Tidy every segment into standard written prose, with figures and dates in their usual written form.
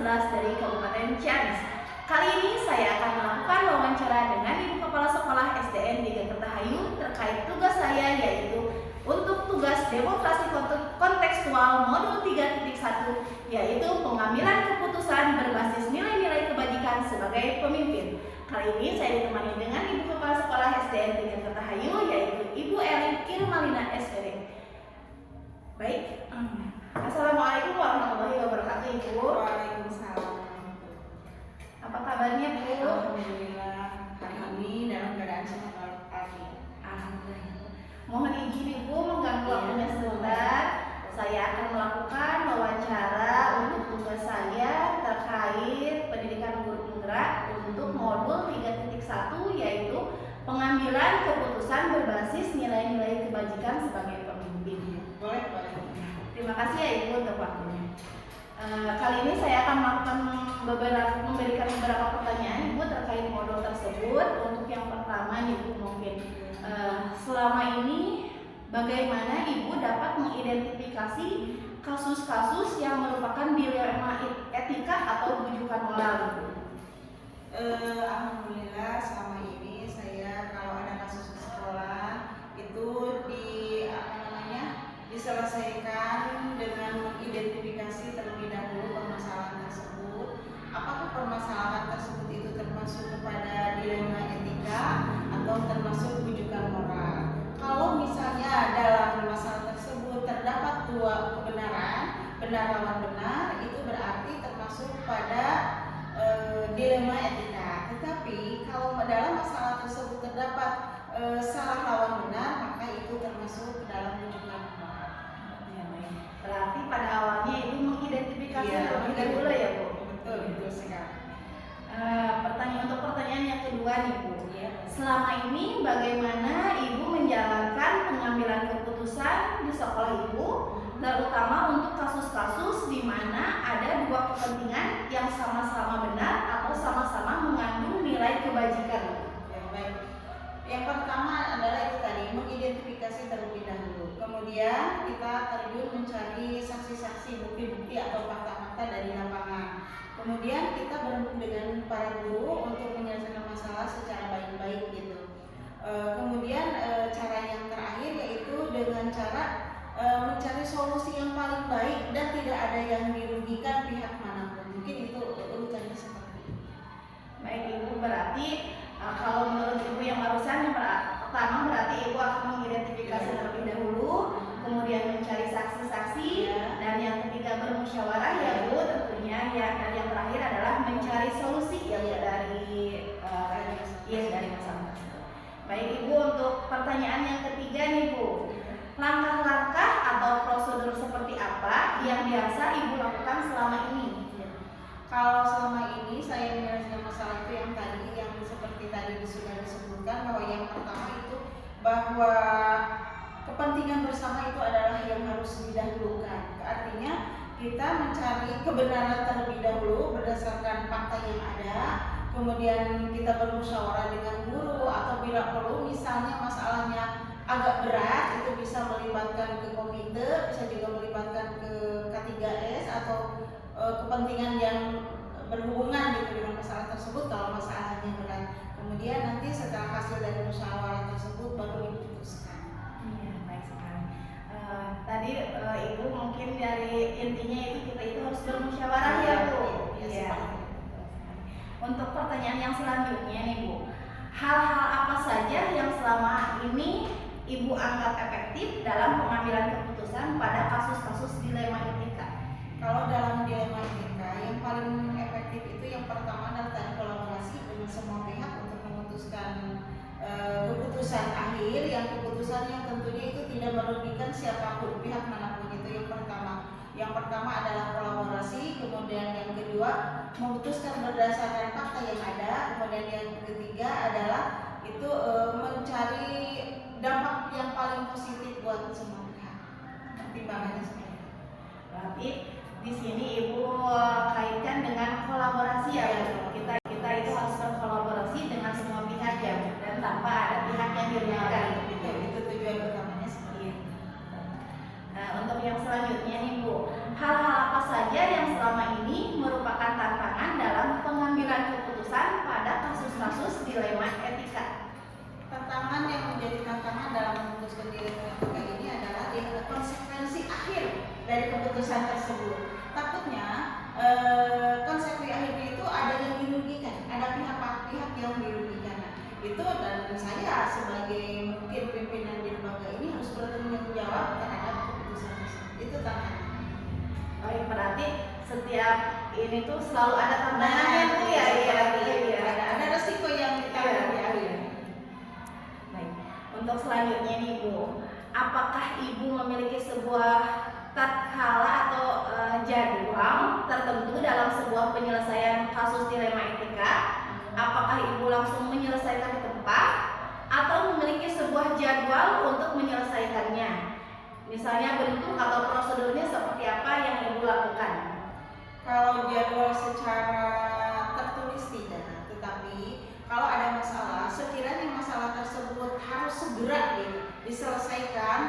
11 dari Kabupaten Ciamis. Kali ini saya akan melakukan wawancara dengan Ibu Kepala Sekolah SDN 3 Kertahayu terkait tugas saya, yaitu untuk tugas demokrasi kontekstual modul 3.1, yaitu pengambilan keputusan berbasis nilai-nilai kebajikan sebagai pemimpin. Kali ini saya ditemani dengan Ibu Kepala Sekolah SDN 3 Kertahayu, yaitu Ibu Eri Kirmalina SPD. Baik, Assalamualaikum warahmatullahi wabarakatuh, Ibu. Waalaikumsalam. Apa kabarnya, Bu? Alhamdulillah, hari ini dalam keadaan sehat walafiat. Alhamdulillah. Mohon izin Ibu mengganggu waktunya sebentar. Saya akan melakukan wawancara untuk tugas saya terkait pendidikan guru penggerak untuk modul 3.1, yaitu pengambilan keputusan berbasis nilai-nilai kebajikan sebagai pemimpin. Boleh. Terima kasih ya Ibu untuk waktunya. Kali ini saya akan memberikan beberapa pertanyaan Ibu terkait modul tersebut. Untuk yang pertama Ibu, mungkin selama ini bagaimana Ibu dapat mengidentifikasi kasus-kasus yang merupakan dilema etika atau rujukan moral, Ibu? Alhamdulillah, selama ini saya kalau ada kasus di sekolah itu diselesaikan dengan mengidentifikasi terlebih dahulu permasalahan tersebut. Apakah permasalahan tersebut itu termasuk kepada dilema etika atau termasuk rujukan moral? Kalau misalnya dalam masalah tersebut terdapat dua kebenaran, benar lawan benar, itu berarti termasuk pada dilema etika. Tetapi kalau dalam masalah tersebut terdapat salah lawan benar, maka itu termasuk ke dalam rujukan moral. Berarti pada awalnya Ibu mengidentifikasi terlebih dahulu ya, Bu? Betul sekali. Pertanyaan yang kedua nih, Bu. Selama ini bagaimana Ibu menjalankan pengambilan keputusan di sekolah Ibu, terutama untuk kasus-kasus di mana ada dua kepentingan yang sama-sama benar atau sama-sama mengandung nilai kebajikan? Baik. Yang pertama adalah itu tadi, mengidentifikasi terlebih dahulu. Kemudian kita terjun mencari saksi-saksi, bukti-bukti atau fakta-fakta dari lapangan. Kemudian kita bertemu dengan para guru untuk menyelesaikan masalah secara baik-baik gitu. Kemudian cara yang terakhir yaitu dengan cara mencari solusi yang paling baik dan tidak ada yang dirugikan pihak manapun. Mungkin itu urutannya seperti itu. Baik Ibu, berarti kalau menurut Ibu yang barusan, yang pertama berarti Ibu akan mengidentifikasi terlebih dahulu, kemudian mencari saksi-saksi, dan yang ketiga bermusyawarah ya Bu tentunya ya, dan yang terakhir adalah mencari solusi ya Bu dari masalah tersebut. Baik Ibu, untuk pertanyaan yang ketiga nih Bu, langkah-langkah atau prosedur seperti apa yang biasa Ibu lakukan selama ini? Kalau selama ini saya menyelesaikan masalah itu yang seperti tadi sudah disebutkan, bahwa yang pertama itu bahwa kepentingan bersama itu adalah yang harus didahulukan. Artinya kita mencari kebenaran terlebih dahulu berdasarkan fakta yang ada, kemudian kita bermusyawarah dengan guru, atau bila perlu misalnya masalahnya agak berat itu bisa melibatkan ke komite, bisa juga melibatkan ke K3S atau kepentingan yang berhubungan gitu dengan masalah tersebut kalau masalahnya berat. Kemudian nanti setelah hasil dari musyawarah tersebut baru diputuskan. Iya, baik sekali. Tadi Ibu mungkin dari intinya itu kita itu harus bermusyawarah ya Bu. Iya. Untuk pertanyaan yang selanjutnya nih Bu, hal-hal apa saja yang selama ini Ibu anggap efektif dalam pengambilan keputusan pada kasus-kasus dilema etika? Kalau dalam dilema etika yang paling efektif itu yang pertama adalah tadi kolaborasi dengan semua pihak untuk memutuskan keputusan akhir, yang keputusan yang tentunya itu tidak merugikan siapapun, pihak manapun. Itu yang pertama. Yang pertama adalah kolaborasi, kemudian yang kedua memutuskan berdasarkan fakta yang ada, kemudian yang ketiga adalah itu mencari dampak yang paling positif buat semua pihak. Pertimbangannya seperti itu. Berarti di sini Ibu kaitkan dengan kolaborasi ya, kita itu harus berkolaborasi dengan semua pihak ya, dan tanpa ada pihak yang dirugikan. Itu tujuan utamanya seperti itu. Nah, untuk yang selanjutnya nih Bu, hal-hal apa saja yang selama ini merupakan tersebut. Takutnya konsep akhirnya itu ada yang dirugikan, ada pihak-pihak yang dirugikan. Nah, itu dan saya sebagai mungkin pimpinan di lembaga ini harus bertanggung jawab terhadap keputusan tersebut. Itu tantangan. Baik, berarti setiap ini tuh selalu ada tantangannya tuh ya. Ada resiko yang ditanggung ya. Baik, untuk selanjutnya nih Bu, apakah Ibu memiliki sebuah tatkala atau jadwal tertentu dalam sebuah penyelesaian kasus dilema etika? Apakah Ibu langsung menyelesaikan di tempat atau memiliki sebuah jadwal untuk menyelesaikannya? Misalnya bentuk atau prosedurnya seperti apa yang Ibu lakukan? Kalau jadwal secara tertulis tidak, tetapi kalau ada masalah, sekiranya masalah tersebut harus segera diselesaikan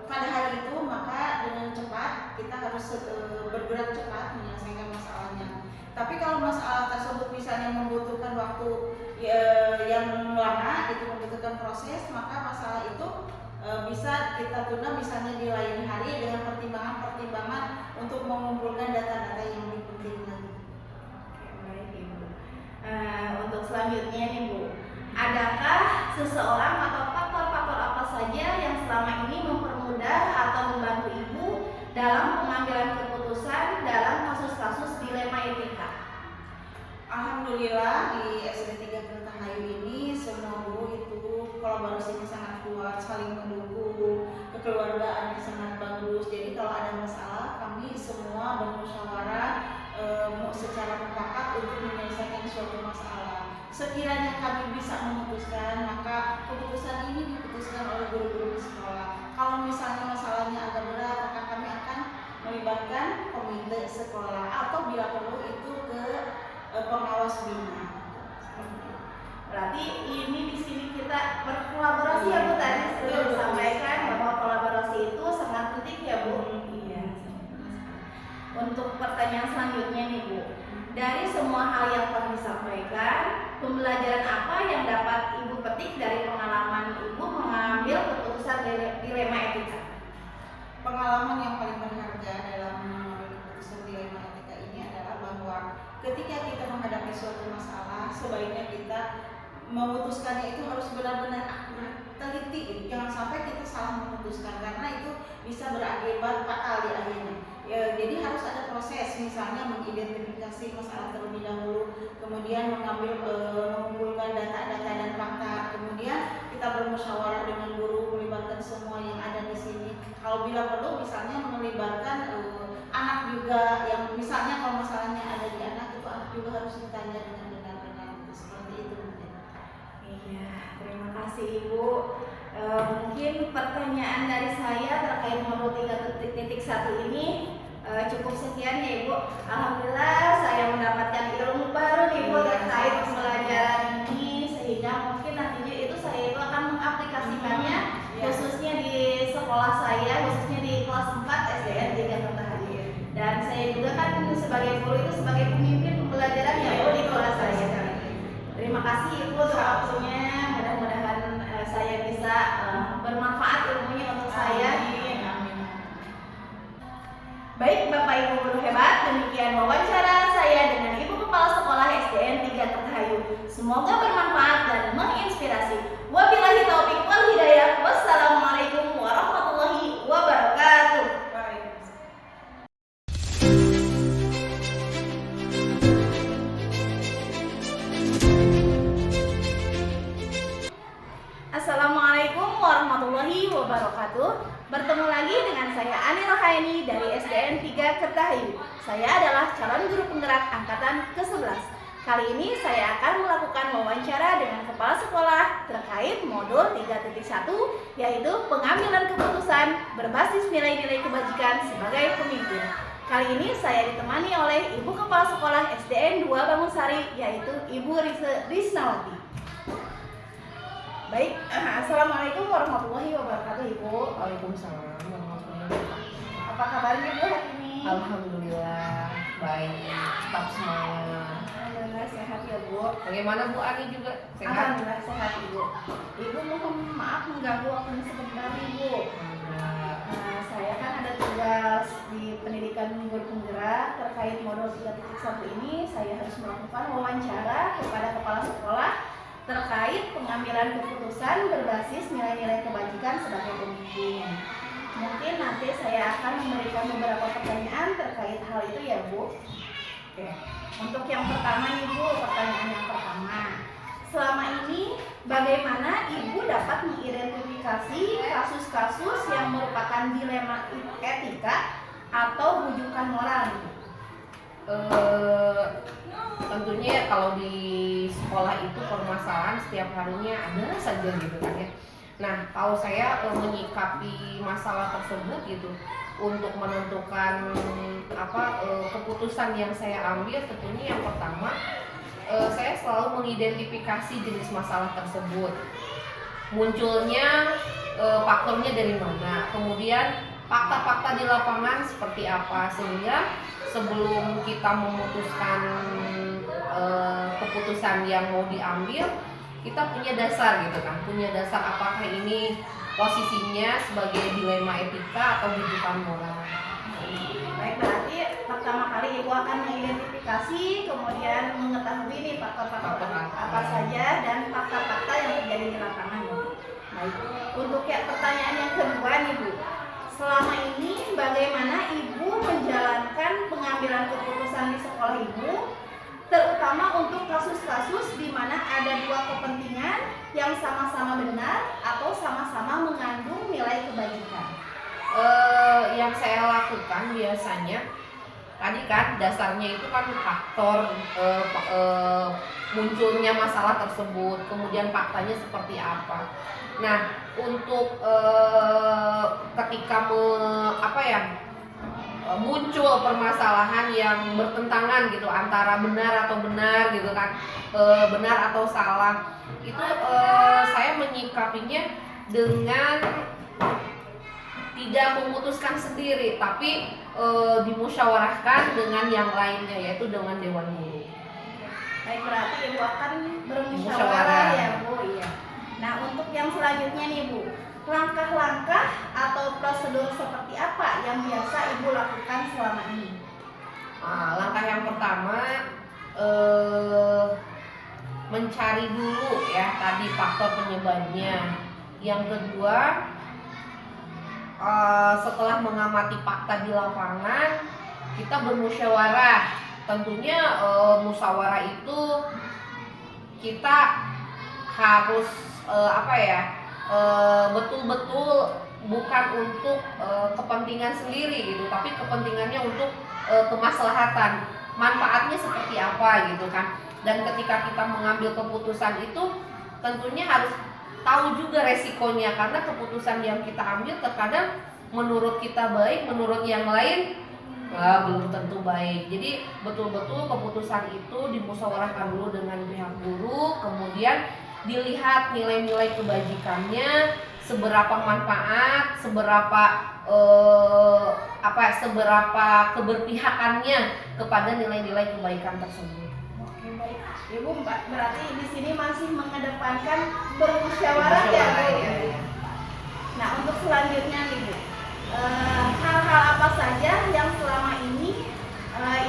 pada hari itu, maka dengan cepat kita harus bergerak cepat menyelesaikan masalahnya. Tapi kalau masalah tersebut misalnya membutuhkan waktu yang lama, itu membutuhkan proses, maka masalah itu bisa kita tunda misalnya di lain hari dengan pertimbangan untuk mengumpulkan data-data yang lebih penting lagi. Baik Ibu. Untuk selanjutnya nih Bu, adakah seseorang atau faktor-faktor apa saja yang selama ini mempermudah atau membantu Ibu dalam pengambilan keputusan dalam kasus-kasus dilema etika? Alhamdulillah di SD 3 Kertahayu ini semua guru itu kolaborasinya sangat kuat, saling mendukung, kekeluargaan yang sangat bagus. Jadi kalau ada masalah kami semua bermusyawarah secara mufakat untuk menyelesaikan suatu masalah. Sekiranya kami bisa memutuskan, maka keputusan ini diputuskan oleh guru-guru di sekolah. Kalau misalnya masalahnya agak berat, maka kami akan melibatkan komite sekolah atau bila perlu itu ke pengawas bina. Berarti ini di sini kita berkolaborasi ya Bu, tadi sudah disampaikan bahwa kolaborasi itu sangat penting ya Bu. Iya. Untuk pertanyaan selanjutnya nih Bu, dari semua hal yang telah disampaikan, pembelajaran apa yang dapat Ibu petik dari pengalaman Ibu mengambil keputusan dilema etika? Pengalaman yang paling berharga dalam mengambil keputusan dilema etika ini adalah bahwa ketika kita menghadapi suatu masalah, sebaiknya kita memutuskannya itu harus benar-benar akurat, teliti. Jangan sampai kita salah memutuskan karena itu bisa berakibat fatal di akhirnya. Ya, jadi harus ada proses, misalnya mengidentifikasi masalah terlebih dahulu, kemudian mengumpulkan data-data dan fakta, kemudian kita bermusyawarah dengan guru, melibatkan semua yang ada di sini. Kalau bila perlu, misalnya melibatkan anak juga, yang misalnya kalau masalahnya ada di anak itu anak juga harus ditanya dengan benar-benar. Seperti itu mungkin. Iya, terima kasih Ibu. Mungkin pertanyaan dari saya terkait modul 3.1 ini cukup sekian ya Ibu. Alhamdulillah saya mendapatkan ilmu baru nih Bu terkait pembelajaran ini, sehingga mungkin nantinya itu saya itu akan mengaplikasikannya khususnya di sekolah saya, khususnya di kelas 4 SDN 3 Kertahayu. Dan saya juga kan sebagai guru itu sebagai pemimpin pembelajaran ya Bu di kelas saya. Terima kasih Ibu untuk waktunya. Mudah-mudahan saya bisa bermanfaat ilmunya untuk saya. Baik Bapak Ibu guru hebat, demikian wawancara saya dengan Ibu Kepala Sekolah SDN 3 Kertahayu. Semoga bermanfaat dan menginspirasi. Wabillahi taufiq wal hidayah. Wassalamualaikum warahmatullahi wabarakatuh. Assalamualaikum warahmatullahi wabarakatuh. Bertemu lagi dengan saya Ani Rohaini dari SDN 3 Kertahayu. Saya adalah calon guru penggerak angkatan ke-11. Kali ini saya akan melakukan wawancara dengan kepala sekolah terkait modul 3.1, yaitu pengambilan keputusan berbasis nilai-nilai kebajikan sebagai pemimpin. Kali ini saya ditemani oleh Ibu Kepala Sekolah SDN 2 Bangunsari, yaitu Ibu Risnawati. Baik, assalamualaikum warahmatullahi wabarakatuh Ibu. Waalaikumsalam warahmatullahi wabarakatuh. Apa kabarnya Bu hari ini? Alhamdulillah baik, tetap semangat. Alhamdulillah sehat ya Bu. Bagaimana Bu Ani juga sehat? Alhamdulillah sehat Ibu. Ibu mohon maaf mengganggu waktunya sebentar Ibu. Enggak. Saya kan ada tugas di pendidikan guru penggerak terkait modul 3.1 ini. Saya harus melakukan wawancara kepada kepala sekolah terkait pengambilan keputusan berbasis nilai-nilai kebajikan sebagai pemimpin. Mungkin nanti saya akan memberikan beberapa pertanyaan terkait hal itu ya Bu. Oke. Untuk yang pertama nih Bu, pertanyaan yang pertama. Selama ini bagaimana Ibu dapat mengidentifikasi kasus-kasus yang merupakan dilema etika atau rujukan moral? Tentunya kalau di sekolah itu permasalahan setiap harinya ada saja gitu kan ya. Nah, kalau saya menyikapi masalah tersebut gitu untuk menentukan keputusan yang saya ambil, tentunya yang pertama saya selalu mengidentifikasi jenis masalah tersebut, munculnya faktornya dari mana, kemudian fakta-fakta di lapangan seperti apa, sehingga sebelum kita memutuskan keputusan yang mau diambil, kita punya dasar gitu kan, punya dasar apakah ini posisinya sebagai dilema etika atau rujukan moral. Baik, berarti pertama kali Ibu akan mengidentifikasi, kemudian mengetahui nih faktor-faktor apa saja dan fakta-fakta yang terjadi di lapangan. Baik, untuk yang pertanyaan yang kedua nih Bu, selama ini bagaimana Ibu menjalankan pengambilan keputusan di sekolah Ibu, terutama untuk kasus-kasus di mana ada dua kepentingan yang sama-sama benar atau sama-sama mengandung nilai kebajikan? Yang saya lakukan biasanya tadi kan dasarnya itu kan faktor munculnya masalah tersebut, kemudian faktanya seperti apa. Nah, untuk ketika muncul permasalahan yang bertentangan gitu antara benar atau benar gitu kan, benar atau salah, itu saya menyikapinya dengan tidak memutuskan sendiri, tapi dimusyawarahkan dengan yang lainnya, yaitu dengan Dewan Guru. Baik, berarti Ibu akan bermusyawarah ya Bu. Iya. Nah, untuk yang selanjutnya nih Bu, langkah-langkah atau prosedur seperti apa yang biasa Ibu lakukan selama ini? Langkah yang pertama mencari dulu ya tadi faktor penyebabnya. Yang kedua, setelah mengamati fakta di lapangan, kita bermusyawarah. Tentunya musyawarah itu kita harus betul-betul bukan untuk kepentingan sendiri gitu, tapi kepentingannya untuk kemaslahatan, manfaatnya seperti apa gitu kan. Dan ketika kita mengambil keputusan itu tentunya harus tahu juga resikonya, karena keputusan yang kita ambil terkadang menurut kita baik, menurut yang lain belum tentu baik. Jadi betul-betul keputusan itu dimusyawarahkan dulu dengan pihak guru, kemudian dilihat nilai-nilai kebajikannya, seberapa manfaat, seberapa keberpihakannya kepada nilai-nilai kebaikan tersebut. Oke, baik. Ibu berarti di sini masih mengedepankan bermusyawarah ya Bu. Ya. Nah, untuk selanjutnya nih Bu, hal-hal apa saja yang selama ini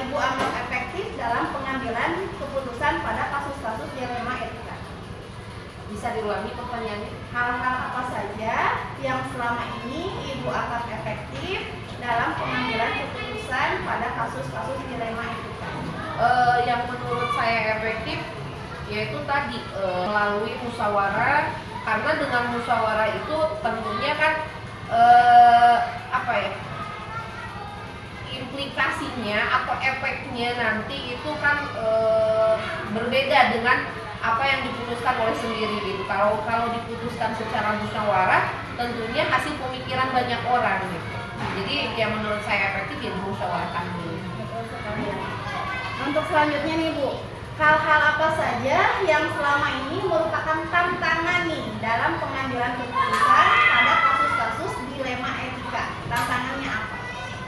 Ibu anggap efektif dalam pengambilan keputusan pada kasus-kasus dilema etika? Bisa diulangi pertanyaannya? Hal-hal apa saja yang selama ini Ibu anggap efektif dalam pengambilan keputusan pada kasus-kasus dilema etika? Yang menurut saya efektif yaitu tadi melalui musyawarah, karena dengan musyawarah itu tentunya kan implikasinya atau efeknya nanti itu kan berbeda dengan apa yang diputuskan oleh sendiri gitu. Kalau diputuskan secara musyawarah, tentunya hasil pemikiran banyak orang gitu. Jadi yang menurut saya efektif ya dimusyawarahkan dulu. Betul sekali ya. Untuk selanjutnya nih Bu, hal-hal apa saja yang selama ini merupakan tantangan nih dalam pengambilan keputusan pada kasus-kasus dilema etika? Tantangannya apa?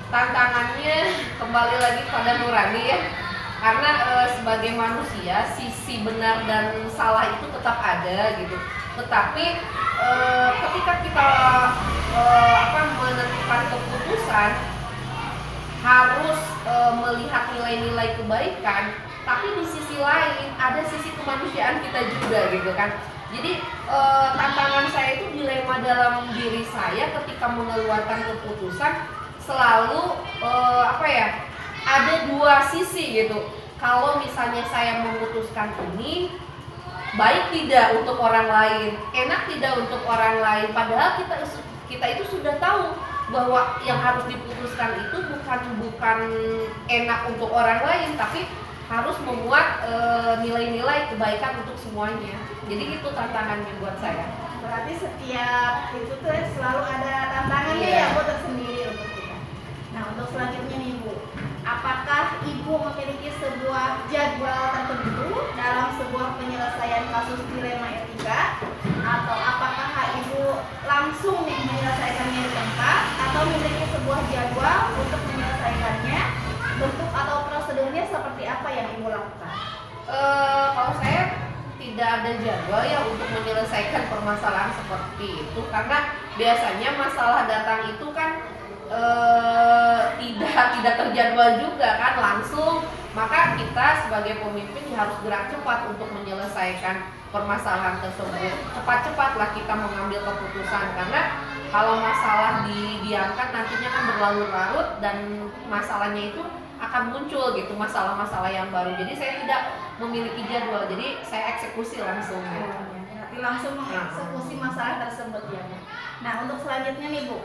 Tantangannya kembali lagi pada nurani ya, karena sebagai manusia sisi benar dan salah itu tetap ada gitu. Tetapi ketika kita menentukan keputusan harus melihat nilai-nilai kebaikan, tapi di sisi lain ada sisi kemanusiaan kita juga gitu kan. Jadi tantangan saya itu dilema dalam diri saya ketika mengeluarkan keputusan selalu ada dua sisi gitu. Kalau misalnya saya memutuskan ini baik tidak untuk orang lain, enak tidak untuk orang lain, padahal kita itu sudah tahu bahwa yang harus diputuskan itu bukan enak untuk orang lain, tapi harus membuat nilai-nilai kebaikan untuk semuanya. Jadi itu tantangannya buat saya. Berarti setiap itu tuh selalu ada tantangannya ya Bu tersendiri untuk kita. Nah untuk selanjutnya nih Bu, apakah Ibu memiliki sebuah jadwal tertentu dalam sebuah penyelesaian kasus dilema etika, atau apakah Ibu langsung menyelesaikannya di tempat, atau memiliki sebuah jadwal untuk menyelesaikannya? Bentuk atau prosedurnya seperti apa yang Ibu lakukan? Kalau saya tidak ada jadwal ya untuk menyelesaikan permasalahan seperti itu, karena biasanya masalah datang itu kan tidak terjadwal juga kan langsung. Maka kita sebagai pemimpin harus gerak cepat untuk menyelesaikan permasalahan tersebut. Cepat-cepatlah kita mengambil keputusan, karena kalau masalah didiamkan nantinya kan berlarut-larut dan masalahnya itu akan muncul gitu, masalah-masalah yang baru. Jadi saya tidak memiliki jadwal, jadi saya eksekusi langsung ya. Berarti langsung mengeksekusi masalah tersebut ya. Nah untuk selanjutnya nih Bu,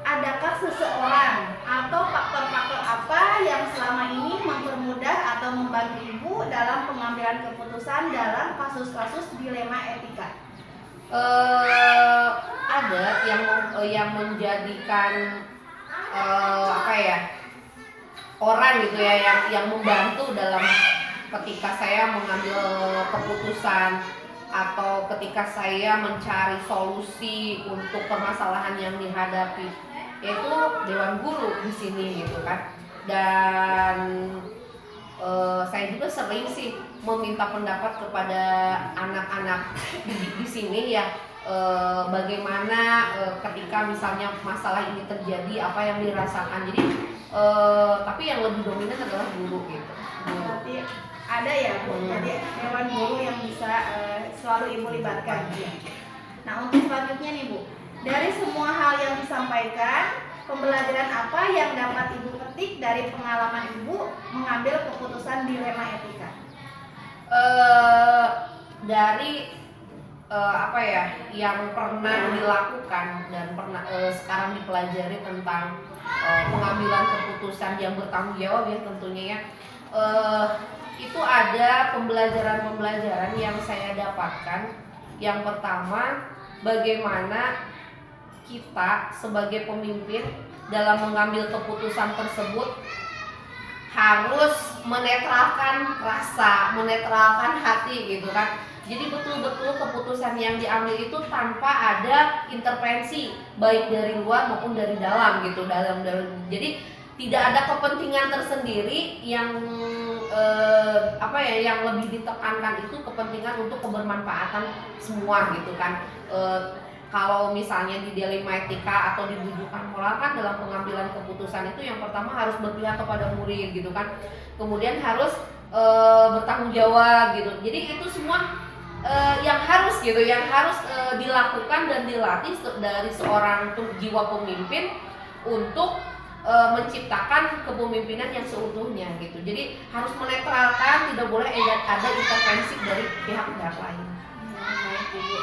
adakah seseorang atau faktor-faktor apa yang selama ini mempermudah atau membantu Ibu dalam pengambilan keputusan dalam kasus-kasus dilema etika? Ada yang menjadikan orang gitu ya yang membantu dalam ketika saya mengambil keputusan atau ketika saya mencari solusi untuk permasalahan yang dihadapi, yaitu Dewan Guru di sini gitu kan. Dan saya juga sering sih meminta pendapat kepada anak-anak di sini ya, bagaimana ketika misalnya masalah ini terjadi, apa yang dirasakan. Jadi tapi yang lebih dominan adalah guru gitu. Berarti ada ya Bu, jadi Dewan Guru yang bisa selalu Ibu libatkan. Nah untuk selanjutnya nih Bu, dari semua hal yang disampaikan, pembelajaran apa yang dapat Ibu petik dari pengalaman Ibu mengambil keputusan dilema etika? Dari yang pernah dilakukan dan pernah sekarang dipelajari tentang pengambilan keputusan yang bertanggung jawab ya tentunya ya. Itu ada pembelajaran yang saya dapatkan. Yang pertama, bagaimana kita sebagai pemimpin dalam mengambil keputusan tersebut harus menetralkan rasa, menetralkan hati gitu kan. Jadi betul-betul keputusan yang diambil itu tanpa ada intervensi baik dari luar maupun dari dalam gitu. Jadi tidak ada kepentingan tersendiri yang yang lebih ditekankan itu kepentingan untuk kebermanfaatan semua gitu kan. Kalau misalnya di dilema etika atau dibujukan moral kan dalam pengambilan keputusan itu yang pertama harus berpihak kepada murid gitu kan. Kemudian harus bertanggung jawab gitu. Jadi itu semua yang harus dilakukan dan dilatih dari seorang jiwa pemimpin untuk menciptakan kepemimpinan yang seutuhnya gitu. Jadi harus menetralkan, tidak boleh ada intervensi dari pihak-pihak lain. Baik Ibu.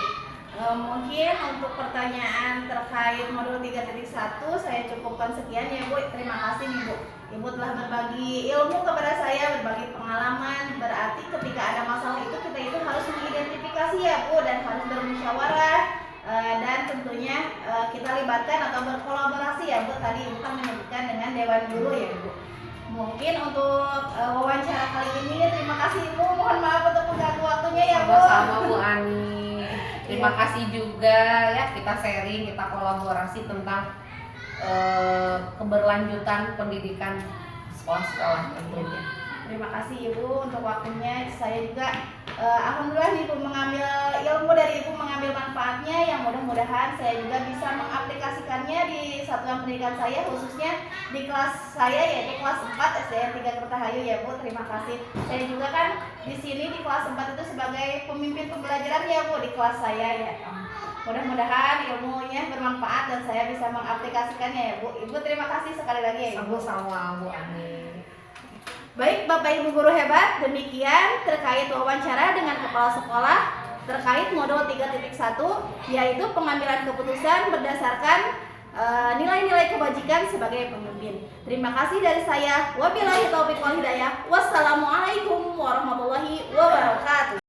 Mungkin untuk pertanyaan terkait modul 3.1 saya cukupkan sekian ya Bu. Terima kasih nih Bu. Ibu telah berbagi ilmu kepada saya, berbagi pengalaman. Berarti ketika ada masalah itu kita itu harus mengidentifikasi ya Bu, dan harus bermusyawarah. Dan tentunya kita libatkan atau berkolaborasi ya Bu. Tadi Ibu kan menyebutkan dengan Dewan Guru ya Bu. Mungkin untuk wawancara kali ini terima kasih Ibu. Mohon maaf untuk mengganggu waktunya ya Bu. Sama-sama Bu Ani. Terima kasih juga ya, kita sharing, kita kolaborasi tentang keberlanjutan pendidikan sekolah-sekolah tentunya. Terima kasih Ibu untuk waktunya. Saya juga alhamdulillah Ibu mengambil ilmu dari Ibu, mengambil manfaatnya, yang mudah-mudahan saya juga bisa mengaplikasikannya di satuan pendidikan saya, khususnya di kelas saya yaitu kelas 4 SDN 3 Kertahayu ya Bu. Terima kasih. Saya juga kan di sini di kelas 4 itu sebagai pemimpin pembelajaran ya Bu di kelas saya ya. Mudah-mudahan ilmunya bermanfaat dan saya bisa mengaplikasikannya ya Bu. Ibu terima kasih sekali lagi ya Ibu. Sama-sama Bu Ani. Baik Bapak Ibu guru hebat, demikian terkait wawancara dengan kepala sekolah terkait modul 3.1 yaitu pengambilan keputusan berdasarkan nilai-nilai kebajikan sebagai pemimpin. Terima kasih dari saya. Wabillahi taufiq wal hidayah. Wassalamualaikum warahmatullahi wabarakatuh.